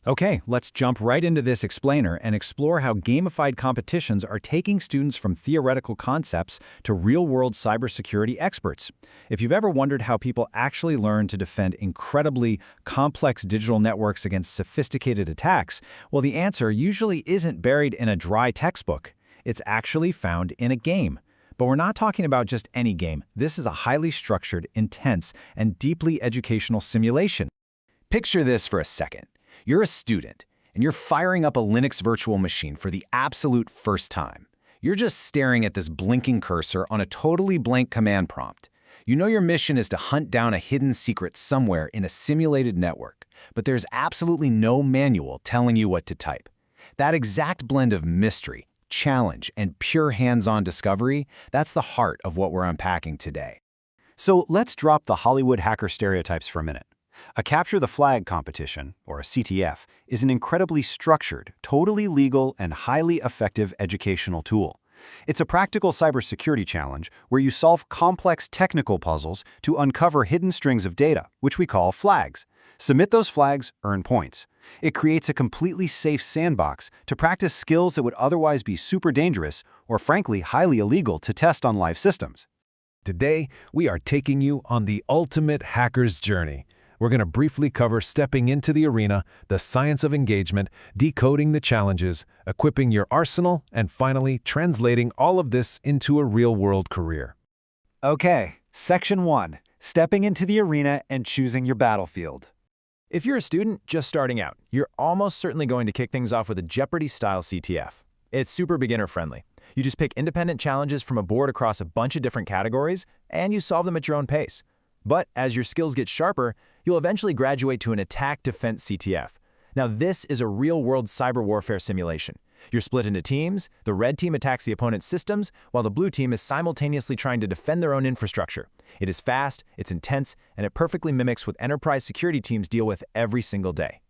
Okay, let's jump right into this explainer and explore how gamified competitions are taking students from theoretical concepts to real-world cybersecurity experts. If you've ever wondered how people actually learn to defend incredibly complex digital networks against sophisticated attacks, well, the answer usually isn't buried in a dry textbook. It's actually found in a game. But we're not talking about just any game. This is a highly structured, intense, and deeply educational simulation. Picture this for a second. You're a student, and you're firing up a Linux virtual machine for the absolute first time. You're just staring at this blinking cursor on a totally blank command prompt. You know your mission is to hunt down a hidden secret somewhere in a simulated network, but there's absolutely no manual telling you what to type. That exact blend of mystery, challenge, and pure hands-on discovery, that's the heart of what we're unpacking today. So let's drop the Hollywood hacker stereotypes for a minute. A Capture the Flag competition, or a CTF, is an incredibly structured, totally legal, and highly effective educational tool. It's a practical cybersecurity challenge where you solve complex technical puzzles to uncover hidden strings of data, which we call flags. Submit those flags, earn points. It creates a completely safe sandbox to practice skills that would otherwise be super dangerous or, frankly, highly illegal to test on live systems. Today, we are taking you on the ultimate hacker's journey. We're going to briefly cover stepping into the arena, the science of engagement, decoding the challenges, equipping your arsenal, and finally translating all of this into a real-world career. Okay, Section 1. Stepping into the arena and choosing your battlefield. If you're a student just starting out, you're almost certainly going to kick things off with a Jeopardy-style CTF. It's super beginner-friendly. You just pick independent challenges from a board across a bunch of different categories, and you solve them at your own pace. But as your skills get sharper, you'll eventually graduate to an attack-defense CTF. Now this is a real-world cyber warfare simulation. You're split into teams, the red team attacks the opponent's systems, while the blue team is simultaneously trying to defend their own infrastructure. It is fast, it's intense, and it perfectly mimics what enterprise security teams deal with every single day.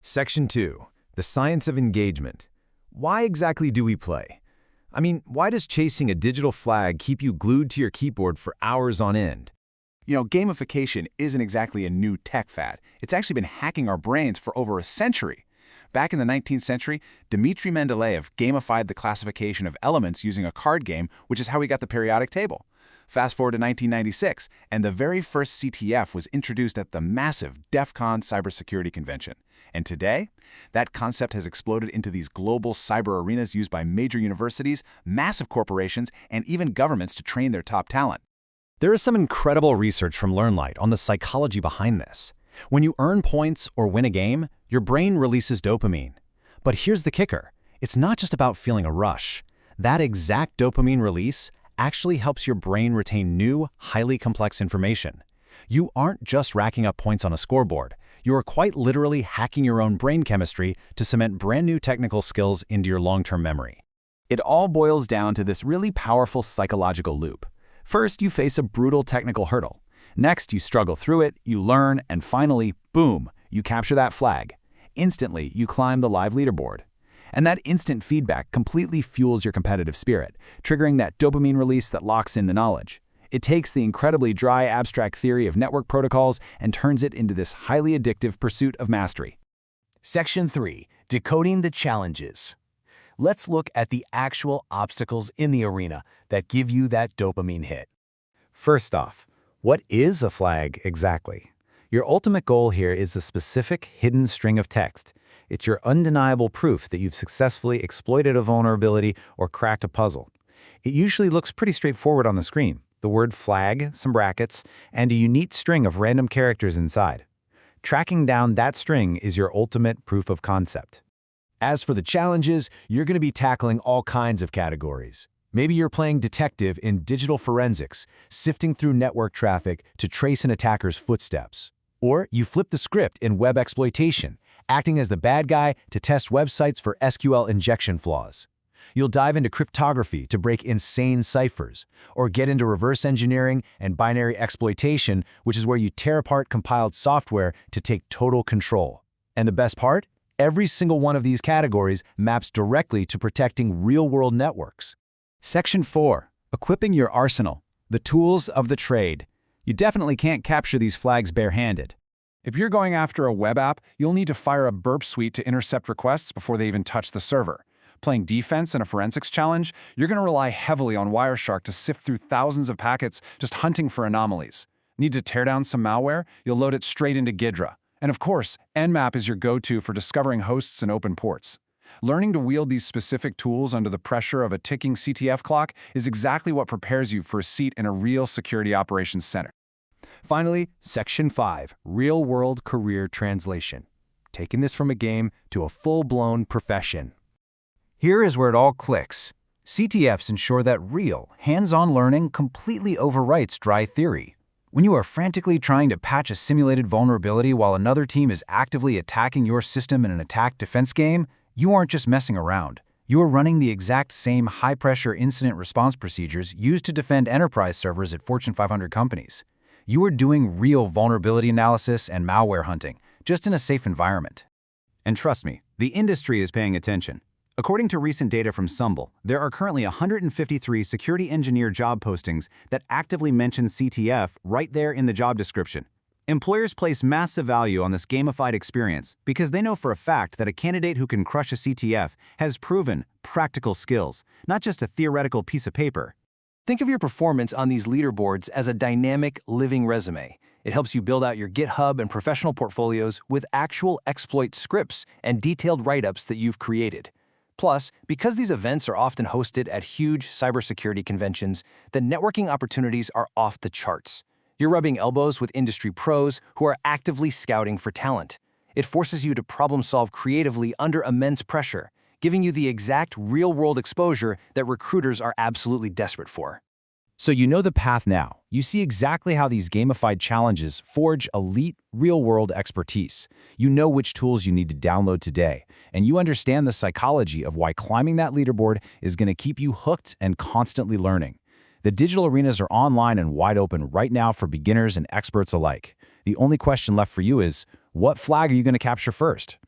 Section 2. The science of engagement. Why exactly do we play? I mean, why does chasing a digital flag keep you glued to your keyboard for hours on end? You know, gamification isn't exactly a new tech fad. It's actually been hacking our brains for over a century. Back in the 19th century, Dmitri Mendeleev gamified the classification of elements using a card game, which is how we got the periodic table. Fast forward to 1996, and the very first CTF was introduced at the massive DEF CON cybersecurity convention. And today, that concept has exploded into these global cyber arenas used by major universities, massive corporations, and even governments to train their top talent. There is some incredible research from LearnLight on the psychology behind this. When you earn points or win a game, your brain releases dopamine. But here's the kicker. It's not just about feeling a rush. That exact dopamine release actually helps your brain retain new, highly complex information. You aren't just racking up points on a scoreboard. You are quite literally hacking your own brain chemistry to cement brand new technical skills into your long-term memory. It all boils down to this really powerful psychological loop. First, you face a brutal technical hurdle. Next, you struggle through it, you learn, and finally, boom, you capture that flag. Instantly, you climb the live leaderboard. And that instant feedback completely fuels your competitive spirit, triggering that dopamine release that locks in the knowledge. It takes the incredibly dry, abstract theory of network protocols and turns it into this highly addictive pursuit of mastery. Section 3. Decoding the challenges. Let's look at the actual obstacles in the arena that give you that dopamine hit. First off, what is a flag exactly? Your ultimate goal here is a specific hidden string of text. It's your undeniable proof that you've successfully exploited a vulnerability or cracked a puzzle. It usually looks pretty straightforward on the screen. The word flag, some brackets, and a unique string of random characters inside. Tracking down that string is your ultimate proof of concept. As for the challenges, you're going to be tackling all kinds of categories. Maybe you're playing detective in digital forensics, sifting through network traffic to trace an attacker's footsteps. Or you flip the script in web exploitation, acting as the bad guy to test websites for SQL injection flaws. You'll dive into cryptography to break insane ciphers, or get into reverse engineering and binary exploitation, which is where you tear apart compiled software to take total control. And the best part? Every single one of these categories maps directly to protecting real-world networks. Section 4. Equipping your arsenal. The tools of the trade. You definitely can't capture these flags bare-handed. If you're going after a web app, you'll need to fire a burp suite to intercept requests before they even touch the server. Playing defense in a forensics challenge, you're going to rely heavily on Wireshark to sift through thousands of packets just hunting for anomalies. Need to tear down some malware? You'll load it straight into Ghidra. And of course, Nmap is your go-to for discovering hosts and open ports. Learning to wield these specific tools under the pressure of a ticking CTF clock is exactly what prepares you for a seat in a real security operations center. Finally, Section 5, Real-World Career Translation. Taking this from a game to a full-blown profession. Here is where it all clicks. CTFs ensure that real, hands-on learning completely overwrites dry theory. When you are frantically trying to patch a simulated vulnerability while another team is actively attacking your system in an attack-defense game, you aren't just messing around. You are running the exact same high-pressure incident response procedures used to defend enterprise servers at Fortune 500 companies. You are doing real vulnerability analysis and malware hunting, just in a safe environment. And trust me, the industry is paying attention. According to recent data from Sumble, there are currently 153 security engineer job postings that actively mention CTF right there in the job description. Employers place massive value on this gamified experience because they know for a fact that a candidate who can crush a CTF has proven practical skills, not just a theoretical piece of paper. Think of your performance on these leaderboards as a dynamic, living resume. It helps you build out your GitHub and professional portfolios with actual exploit scripts and detailed write-ups that you've created. Plus, because these events are often hosted at huge cybersecurity conventions, the networking opportunities are off the charts. You're rubbing elbows with industry pros who are actively scouting for talent. It forces you to problem-solve creatively under immense pressure, giving you the exact real-world exposure that recruiters are absolutely desperate for. So you know the path now. You see exactly how these gamified challenges forge elite, real-world expertise. You know which tools you need to download today, and you understand the psychology of why climbing that leaderboard is going to keep you hooked and constantly learning. The digital arenas are online and wide open right now for beginners and experts alike. The only question left for you is, what flag are you going to capture first?